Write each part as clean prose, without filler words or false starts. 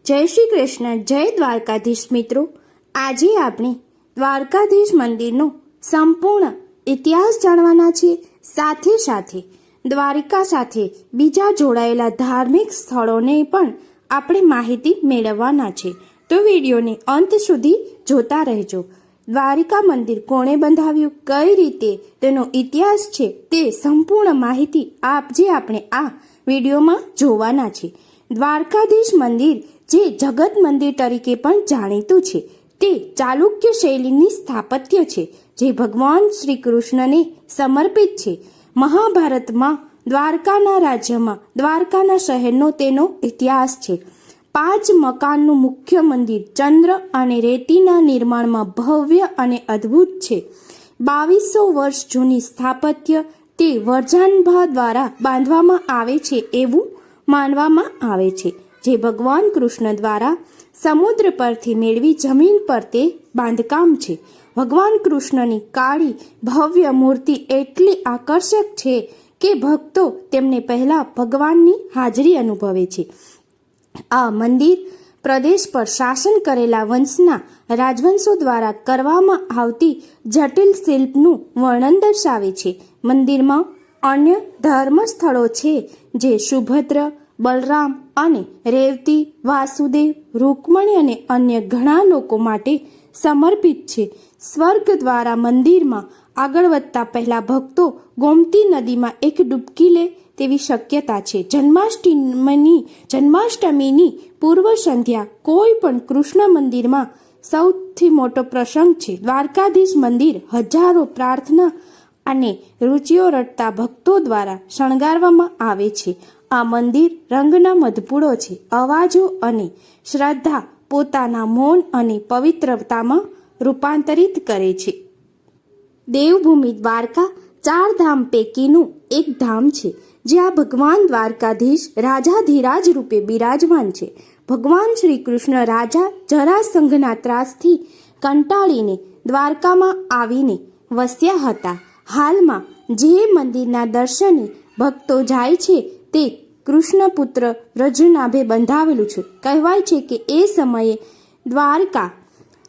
જય શ્રી કૃષ્ણ, જય દ્વારકાધીશ મિત્રો। આજે આપણે દ્વારકાધીશ મંદિરનો સંપૂર્ણ ઇતિહાસ જાણવાના છે। સાથે સાથે દ્વારિકા સાથે બીજા જોડાયેલા ધાર્મિક સ્થળોને પણ આપણે માહિતી મેળવવાના છે, તો વિડીયોને અંત સુધી જોતા રહેજો। દ્વારિકા મંદિર કોણે બંધાવ્યું, કઈ રીતે તેનો ઇતિહાસ છે, તે સંપૂર્ણ માહિતી આપણે આ વિડીયોમાં જોવાના છે। દ્વારકાધીશ મંદિર જે જગત મંદિર તરીકે પણ જાણીતું છે, તે ચાલુક્ય શૈલીની સ્થાપત્ય છે, જે ભગવાન શ્રી કૃષ્ણને સમર્પિત છે। મહાભારતમાં દ્વારકાના રાજ્યમાં દ્વારકાના શહેરનો તેનો ઇતિહાસ છે। 5 મકાનનું મુખ્ય મંદિર ચંદ્ર અને રેતીના નિર્માણમાં ભવ્ય અને અદ્ભુત છે। 2200 વર્ષ જૂની સ્થાપત્ય તે વરજાનભા દ્વારા બાંધવામાં આવે છે એવું માનવામાં આવે છે, જે ભગવાન કૃષ્ણ દ્વારા સમુદ્ર પરથી મેળવી જમીન પર તે બાંધકામ છે। ભગવાન કૃષ્ણની કાળી ભવ્ય મૂર્તિ એટલી આકર્ષક છે કે ભક્તો તેમને પહેલા ભગવાનની હાજરી અનુભવે છે। આ મંદિર પ્રદેશ પર શાસન કરેલા વંશના રાજવંશો દ્વારા કરવામાં આવતી જટિલ શિલ્પનું વર્ણન દર્શાવે છે। મંદિરમાં અન્ય ધર્મ સ્થળો છે, જે સુભદ્ર, બલરામ અને રેવતી, વાસુદેવ, રૂકમણી અને અન્ય ઘણા લોકો માટે સમર્પિત છે। સ્વર્ગ દ્વારા મંદિરમાં આગળ વધતા પહેલા ભક્તો ગોમતી નદીમાં એક ડૂબકી લે તેવી શક્યતા છે। જન્માષ્ટમીની પૂર્વ સંધ્યા કોઈ પણ કૃષ્ણ મંદિરમાં સૌથી મોટો પ્રસંગ છે। દ્વારકાધીશ મંદિર હજારો પ્રાર્થના અને રુચિઓ રટતા ભક્તો દ્વારા શણગારવામાં આવે છે। આ મંદિર રંગના મધપૂડો છે, અવાજો અને શ્રદ્ધા પોતાના મૌન અને પવિત્રતામાં રૂપાંતરિત કરે છે। દેવભૂમિ દ્વારકા 4 ધામ પૈકીનું એક ધામ છે, જ્યાં ભગવાન દ્વારકાધીશ રાજાધિરાજ રૂપે બિરાજમાન છે। ભગવાન શ્રી કૃષ્ણ રાજા જરાસંઘના ત્રાસથી કંટાળીને દ્વારકામાં આવીને વસ્યા હતા। હાલમાં જે મંદિરના દર્શને ભક્તો જાય છે તે કૃષ્ણપુત્ર વ્રજનાભે બંધાવેલું છે। કહેવાય છે કે એ સમયે દ્વારકા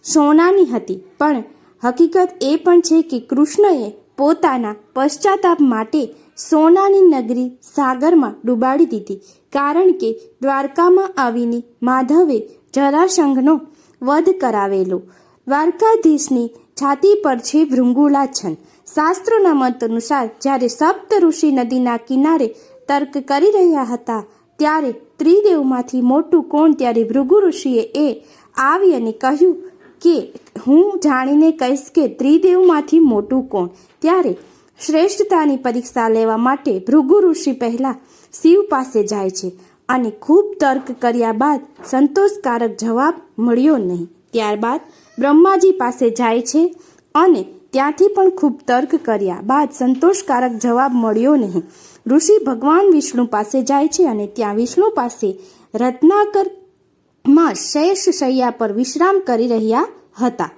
સોનાની હતી, પણ હકીકત એ પણ છે કે કૃષ્ણએ પોતાના પશ્ચાતાપ માટે સોનાની નગરી સાગરમાં ડૂબાડી દીધી, કારણ કે દ્વારકામાં આવીને માધવે જરાસંઘનો વધ કરાવેલો। દ્વારકાધીશની છાતી પર છે ભૃંગુલાછન। શાસ્ત્રોના મત અનુસાર જ્યારે સપ્ત ઋષિ નદીના કિનારે તર્ક કરી રહ્યા હતા, ત્યારે ત્રિદેવમાંથી મોટું કોણ? ત્યારે ભૃગુ ઋષિએ આવી અને કહ્યું કે હું જાણીને કહીશ કે ત્રિદેવમાંથી મોટું કોણ। ત્યારે શ્રેષ્ઠતાની પરીક્ષા લેવા માટે ભૃગુ ઋષિ પહેલા શિવ પાસે જાય છે અને ખૂબ તર્ક કર્યા બાદ સંતોષકારક જવાબ મળ્યો નહીં। ત્યારબાદ બ્રહ્માજી પાસે જાય છે અને ત્યાંથી પણ ખૂબ તર્ક કર્યા બાદ સંતોષકારક જવાબ મળ્યો નહીં। ઋષિ ભગવાન વિષ્ણુ પાસે જાય છે અને ત્યાં વિષ્ણુ પાસે રત્નાકરમાં શેષ શૈયા પર વિશ્રામ કરી રહ્યા હતા।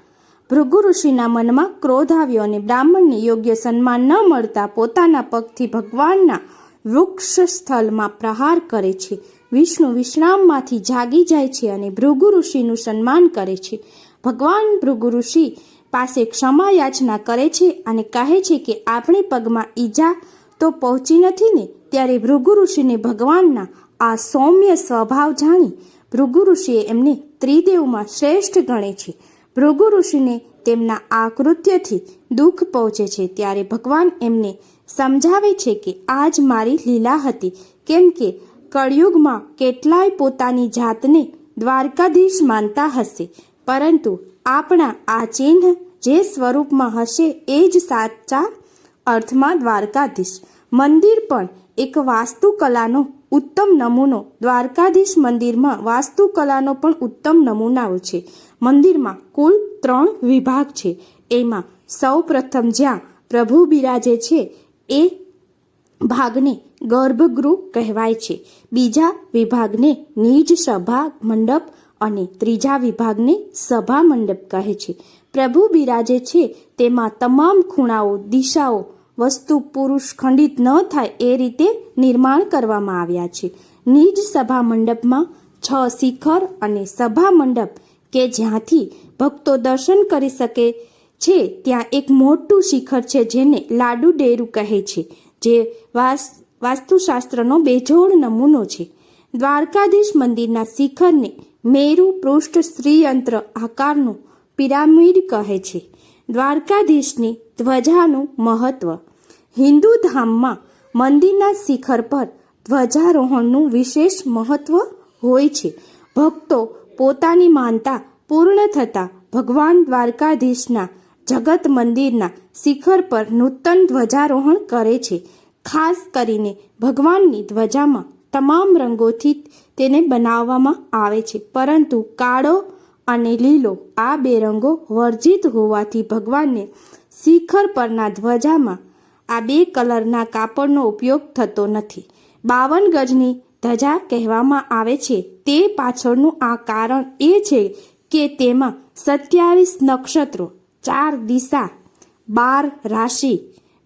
ભૃગુ ઋષિના મનમાં ક્રોધ આવ્યો અને બ્રાહ્મણને યોગ્ય સન્માન ન મળતા પોતાના પગથી ભગવાનના વૃક્ષ સ્થળમાં પ્રહાર કરે છે। વિષ્ણુ વિશ્રામમાંથી જાગી જાય છે અને ભૃગુ ઋષિનું સન્માન કરે છે। ભગવાન ભૃગુ ઋષિ પાસે ક્ષમા યાચના કરે છે અને કહે છે કે આપણી પગમાં ઈજા તો પહોંચી નથી ને? ત્યારે ભૃગુ ઋષિને ભગવાનના આ સૌમ્ય સ્વભાવ જાણી ભૃગુ ઋષિએ એમને ત્રિદેવમાં શ્રેષ્ઠ ગણે છે। ભૃગુ ઋષિને તેમના આ કૃત્યથી દુઃખ પહોંચે છે, ત્યારે ભગવાન એમને સમજાવે છે કે આ જ મારી લીલા હતી, કેમ કે કળિયુગમાં કેટલાય પોતાની જાતને દ્વારકાધીશ માનતા હશે, પરંતુ આપણા આ ચિહ્ન જે સ્વરૂપમાં હશે એ જ સાચા અર્થમાં દ્વારકાધીશ। મંદિર પણ એક વાસ્તુકલાનો ઉત્તમ નમૂનો। દ્વારકાધીશ મંદિરમાં વાસ્તુકલાનો પણ ઉત્તમ નમૂનાઓ છે। મંદિરમાં કુલ 3 વિભાગ છે। એમાં સૌ પ્રથમ જ્યાં પ્રભુ બિરાજે છે એ ભાગને ગર્ભગૃહ કહેવાય છે, બીજા વિભાગને નિજ સભા મંડપ અને ત્રીજા વિભાગને સભા મંડપ કહે છે। પ્રભુ બિરાજે છે તેમાં તમામ ખૂણાઓ, દિશાઓ, વસ્તુ પુરુષ ખંડિત ન થાય એ રીતે નિર્માણ કરવામાં આવ્યા છે। નિજ સભા મંડપમાં 6 શિખર અને સભા મંડપ કે જ્યાંથી ભક્તો દર્શન કરી શકે છે. ત્યાં એક મોટું શિખર છે જેને લાડુ ડેરું કહે છે, જે વાસ્તુશાસ્ત્રનો બેજોડ નમૂનો છે. દ્વારકાધીશ મંદિરના શિખરને મેરુ પૃષ્ઠ શ્રીયંત્ર આકારનું પિરામિડ કહે છે. દ્વારકાધીશની ધ્વજાનું મહત્વ. હિન્દુ ધામમાં મંદિરના શિખર પર ધ્વજારોહણનું વિશેષ મહત્વ હોય છે. ભક્તો પોતાની માનતા પૂર્ણ થતાં ભગવાન દ્વારકાધીશના જગત મંદિરના શિખર પર નૂતન ધ્વજારોહણ કરે છે. ખાસ કરીને ભગવાનની ધ્વજામાં તમામ રંગોથી તેને બનાવવામાં આવે છે, પરંતુ કાળો અને લીલો આ 2 રંગો વર્જિત હોવાથી ભગવાનને શિખર પરના ધ્વજામાં આ 2 કલરના કાપડનો ઉપયોગ થતો નથી. 52 ગજની ધજા કહેવામાં આવે છે તે પાછળનું આ કારણ એ છે કે તેમાં 27 નક્ષત્રો, 4 દિશા, 12 રાશિ,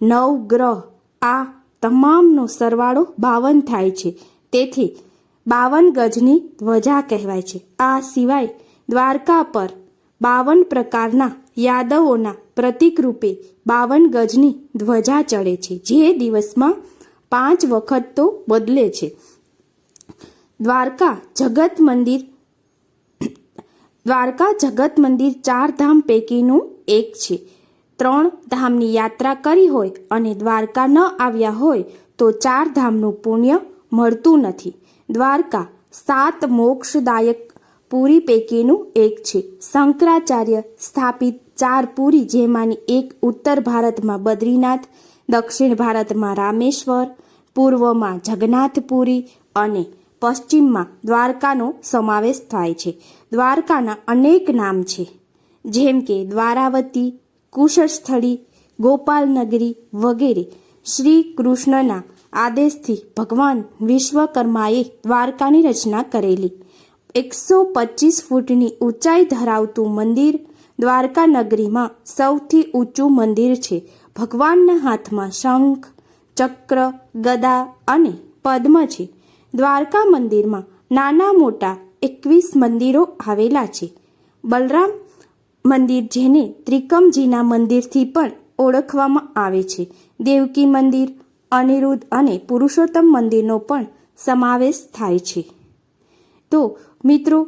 9 ગ્રહ આ તમામનો સરવાળો 52 થાય છે. તેથી 52 ગજની ધ્વજા કહેવાય છે. આ સિવાય દ્વારકા પર 52 પ્રકારના યાદવોના પ્રતીક રૂપે 52 ગજની ધ્વજા ચડે છે, જે દિવસમાં 5 વખત તો બદલે છે. દ્વારકા જગત મંદિર 4 ધામ પૈકીનું એક છે. 3 ધામની યાત્રા કરી હોય અને દ્વારકા ન આવ્યા હોય તો 4 ધામનું પુણ્ય મળતું નથી. દ્વારકા 7 મોક્ષદાયક પુરી પૈકીનું એક છે. શંકરાચાર્ય સ્થાપિત 4 પુરી, જેમાંની એક ઉત્તર ભારતમાં બદ્રીનાથ, દક્ષિણ ભારતમાં રામેશ્વર, પૂર્વમાં જગન્નાથપુરી અને પશ્ચિમમાં દ્વારકાનો સમાવેશ થાય છે. દ્વારકાના અનેક નામ છે, જેમ કે દ્વારાવતી, કુશસ્થળી, ગોપાલનગરી વગેરે. શ્રી કૃષ્ણના આદેશથી ભગવાન વિશ્વકર્માએ દ્વારકાની રચના કરેલી 125 ફૂટની ઊંચાઈ ધરાવતું મંદિર દ્વારકા નગરીમાં સૌથી ઊંચું મંદિર છે. ભગવાનના હાથમાં શંખ, ચક્ર, ગદા અને પદ્મ છે. દ્વારકા મંદિરમાં નાના મોટા 21 મંદિરો આવેલા છે. બલરામ મંદિર, જેને ત્રિકમજીના મંદિરથી પણ ઓળખવામાં આવે છે, દેવકી મંદિર, અનિરુદ્ધ અને પુરુષોત્તમ મંદિરનો પણ સમાવેશ થાય છે. તો મિત્રો,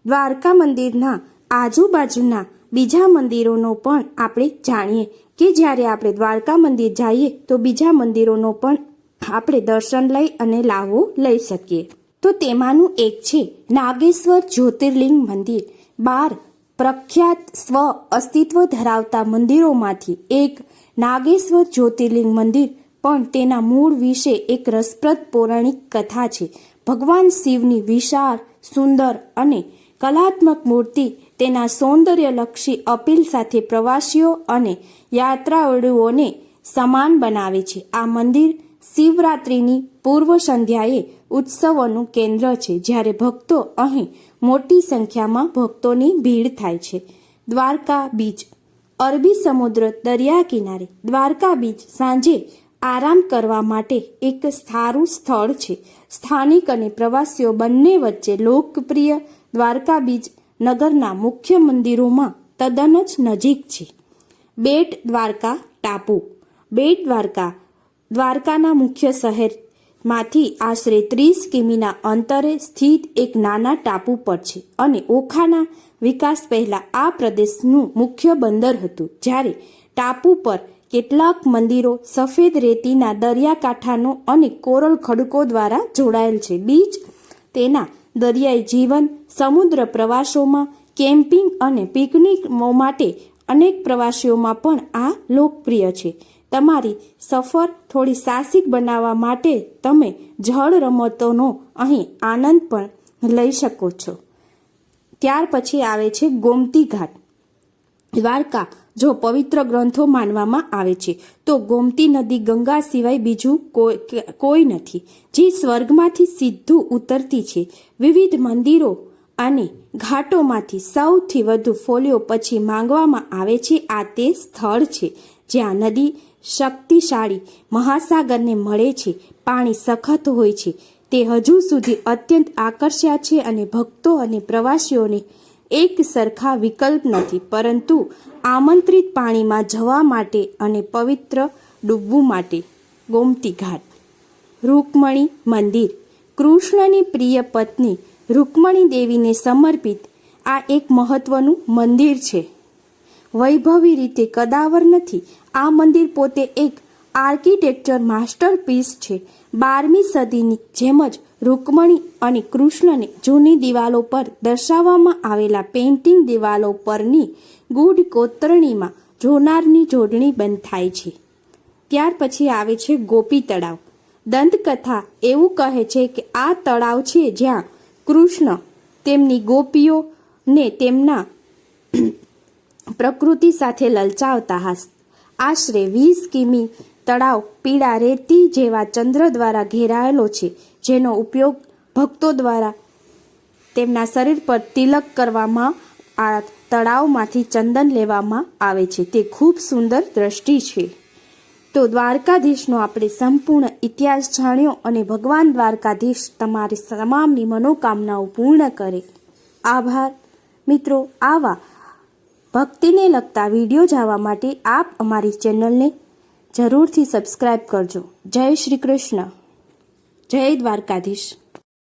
દ્વારકા મંદિરના આજુબાજુના બીજા મંદિરોનો પણ આપણે જાણીએ કે જ્યારે આપણે દ્વારકા મંદિર જઈએ તો બીજા મંદિરોનો પણ આપણે દર્શન લઈ અને લાવો લઈ શકીએ. તો તેમાંનું એક છે નાગેશ્વર જ્યોતિર્લિંગ મંદિર. 12 પ્રખ્યાત સ્વ અસ્તિત્વ ધરાવતા મંદિરોમાંથી એક નાગેશ્વર જ્યોતિર્લિંગ મંદિર પણ તેના મૂળ વિશે એક રસપ્રદ પૌરાણિક કથા છે. ભગવાન શિવની વિશાળ, સુંદર અને કલાત્મક મૂર્તિ તેના સૌંદર્યલક્ષી અપીલ સાથે પ્રવાસીઓ અને યાત્રાળુઓને સમાન બનાવે છે. આ મંદિર શિવરાત્રિની પૂર્વ સંધ્યાએ ઉત્સવોનું કેન્દ્ર છે, જ્યારે ભક્તો અહીં મોટી સંખ્યામાં ભક્તોની ભીડ થાય છે. દ્વારકા બીચ. અરબી સમુદ્ર દરિયા કિનારે દ્વારકા બીચ સાંજે આરામ કરવા માટે એક સારું સ્થળ છે. સ્થાનિક અને પ્રવાસીઓ બંને વચ્ચે લોકપ્રિય દ્વારકા બીચ નગરના મુખ્ય મંદિરોમાં તદ્દન જ નજીક છે. બેટ દ્વારકા ટાપુ. બેટ દ્વારકા દ્વારકાના મુખ્ય શહેરમાંથી આશરે 30 કિમીના અંતરે સ્થિત એક નાના ટાપુ પર છે અને ઓખાના વિકાસ પહેલા આ પ્રદેશનું મુખ્ય બંદર હતું. જ્યારે ટાપુ પર કેટલાક મંદિરો સફેદ રેતીના દરિયાકાંઠાનો અને કોરલ ખડકો દ્વારા જોડાયેલ છે. બીચ તેના દરિયાઈ જીવન, સમુદ્ર પ્રવાસોમાં, કેમ્પિંગ અને પિકનિક માટે અનેક પ્રવાસીઓમાં પણ આ લોકપ્રિય છે. તમારી સફર થોડી સાહસિક બનાવવા માટે તમે જળ રમતોનો અહીં આનંદ પણ લઈ શકો છો. ત્યાર પછી આવે છે ગોમતી ઘાટ. દ્વારકા જો પવિત્ર ગ્રંથો માનવામાં આવે છે તો ગોમતી નદી ગંગા સિવાય બીજું કોઈ નથી, જે સ્વર્ગમાંથી સીધું ઉતરતી છે. વિવિધ મંદિરો અને ઘાટોમાંથી સૌથી વધુ ફોલ્યો પછી માંગવામાં આવે છે. આ તે સ્થળ છે જ્યાં નદી શક્તિશાળી મહાસાગરને મળે છે. પાણી સખત હોય છે, તે હજુ સુધી અત્યંત આકર્ષ્યા છે અને ભક્તો અને પ્રવાસીઓને એક સરખા વિકલ્પ નથી, પરંતુ આમંત્રિત પાણીમાં જવા માટે અને પવિત્ર ડૂબવું માટે. ગોમતી ઘાટ. રૂકમણી મંદિર. કૃષ્ણની પ્રિય પત્ની રૂકમણી દેવીને સમર્પિત આ એક મહત્વનું મંદિર છે. વૈભવી રીતે કદાવર નથી. આ મંદિર પોતે એક આર્કિટેક્ચર માસ્ટરપીસ છે. 12મી સદીની જેમ જ રૂકમણી અને કૃષ્ણને જૂની દિવાલો પર દર્શાવવામાં આવેલા પેઇન્ટિંગ દિવાલો પરની ગૂઢ કોતરણીમાં જોનારની જોડણી બંધ થાય છે. ત્યાર પછી આવે છે ગોપી તળાવ. દંતકથા એવું કહે છે કે આ તળાવ છે જ્યાં કૃષ્ણ તેમની ગોપીઓને તેમના પ્રકૃતિ સાથે લલચાવતા હતા. આશરે 20 કિમી તળાવ પીળા રેતી જેવા ચંદ્ર દ્વારા ઘેરાયેલો છે, જેનો ઉપયોગ ભક્તો દ્વારા તેમના શરીર પર તિલક કરવામાં આ તળાવમાંથી ચંદન લેવામાં આવે છે. તે ખૂબ સુંદર દ્રષ્ટિ છે. તો દ્વારકાધીશનો આપણે સંપૂર્ણ ઇતિહાસ જાણ્યો અને ભગવાન દ્વારકાધીશ તમારી તમામની મનોકામનાઓ પૂર્ણ કરે. આભાર મિત્રો. આવા ભક્તિને લગતા વિડીયો જોવા માટે આપ અમારી ચેનલને જરૂરથી સબસ્ક્રાઈબ કરજો. જય શ્રી કૃષ્ણ. જય દ્વારકાધીશ.